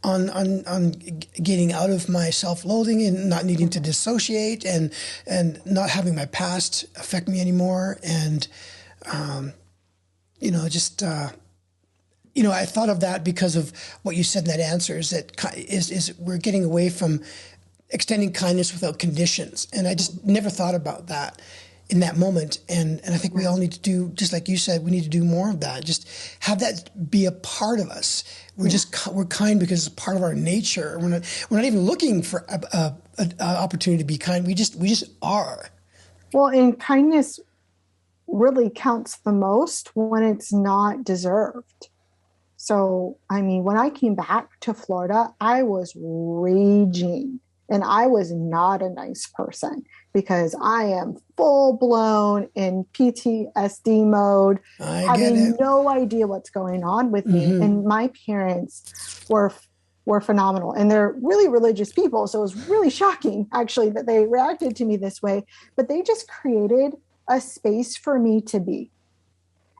On getting out of my self-loathing and not needing to dissociate and not having my past affect me anymore. And, I thought of that because of what you said in that answer is we're getting away from extending kindness without conditions. And I just never thought about that in that moment. And I think we all need to do, just like you said, we need to do more of that. Just have that be a part of us. We're kind because it's part of our nature. We're not even looking for an opportunity to be kind. We just are. Well, and kindness really counts the most when it's not deserved. So, when I came back to Florida, I was raging, and I was not a nice person because I am full blown in PTSD mode, having no idea what's going on with me. And my parents were phenomenal, and they're really religious people. So it was really shocking, actually, that they reacted to me this way. But they just created a space for me to be.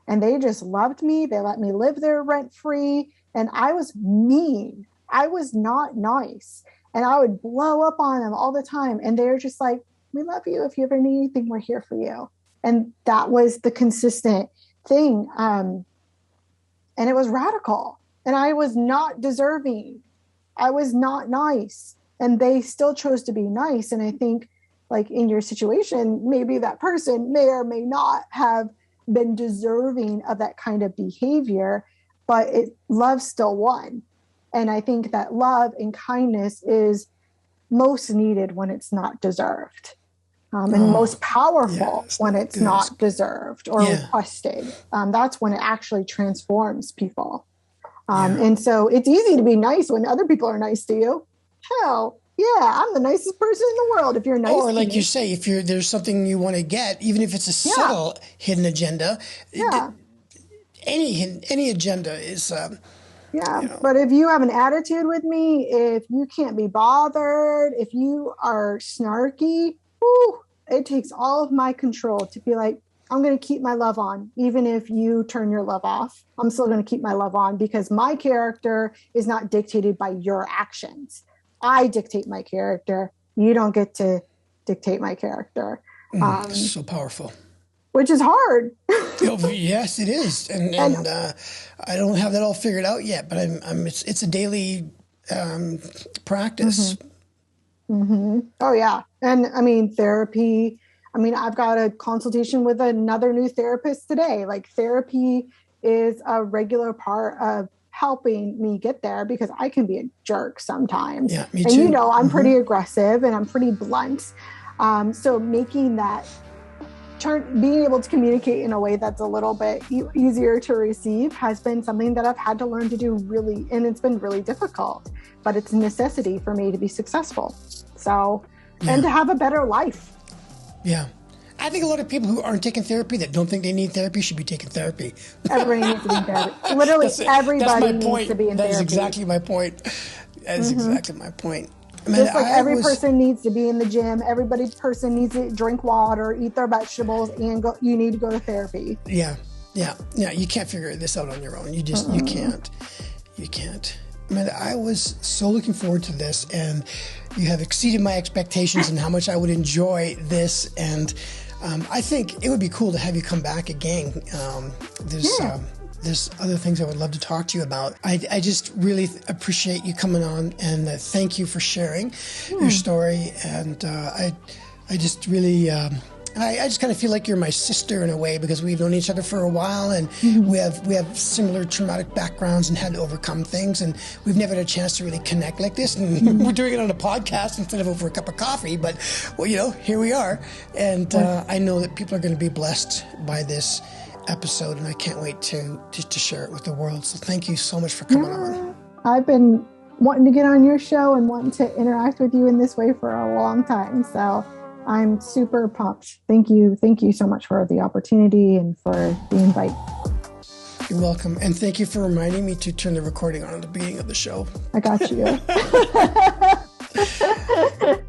And they just loved me. They let me live there rent free. And I was mean. I was not nice. And I would blow up on them all the time. And they're just like, we love you. If you ever need anything, we're here for you. And that was the consistent thing. And it was radical. And I was not deserving. I was not nice. And they still chose to be nice. And I think, like in your situation, maybe that person may or may not have been deserving of that kind of behavior, but love still won. And I think that love and kindness is most needed when it's not deserved. And most powerful when it's not deserved or requested. That's when it actually transforms people. And so it's easy to be nice when other people are nice to you. Hell, yeah, I'm the nicest person in the world if you're nice or to like me. you say, if there's something you want to get, even if it's a subtle hidden agenda, any agenda is... But if you have an attitude with me, if you can't be bothered, if you are snarky, it takes all of my control to be like, I'm going to keep my love on. Even if you turn your love off, I'm still going to keep my love on because my character is not dictated by your actions. I dictate my character. You don't get to dictate my character. So powerful. Which is hard. Yes, it is. And I don't have that all figured out yet, but it's a daily practice. Oh, yeah. And therapy, I've got a consultation with another new therapist today. Like, therapy is a regular part of helping me get there, because I can be a jerk sometimes. Yeah, me and too. you know, I'm pretty aggressive and I'm pretty blunt. So making that being able to communicate in a way that's a little bit easier to receive has been something that I've had to learn to do and it's been really difficult, but it's a necessity for me to be successful. So, and to have a better life. Yeah. I think a lot of people who aren't taking therapy, that don't think they need therapy, should be taking therapy. Everybody needs to be in therapy. Literally, everybody needs to be in therapy. That is exactly my point. That is exactly my point. Just like every person needs to be in the gym, person needs to drink water, eat their vegetables, and you need to go to therapy. Yeah. You can't figure this out on your own. You just, you can't. Amanda, I was so looking forward to this, and you have exceeded my expectations and how much I would enjoy this. And I think it would be cool to have you come back again. There's other things I would love to talk to you about. I just really appreciate you coming on, and thank you for sharing your story. And I just really, I just kind of feel like you're my sister in a way, because we've known each other for a while, and we have similar traumatic backgrounds and had to overcome things, and we've never had a chance to really connect like this. And we're doing it on a podcast instead of over a cup of coffee. But well, here we are, and I know that people are going to be blessed by this episode, and I can't wait to share it with the world. So thank you so much for coming on. I've been wanting to get on your show and wanting to interact with you in this way for a long time. So I'm super pumped. Thank you so much for the opportunity and for the invite. You're welcome. And thank you for reminding me to turn the recording on at the beginning of the show. I got you.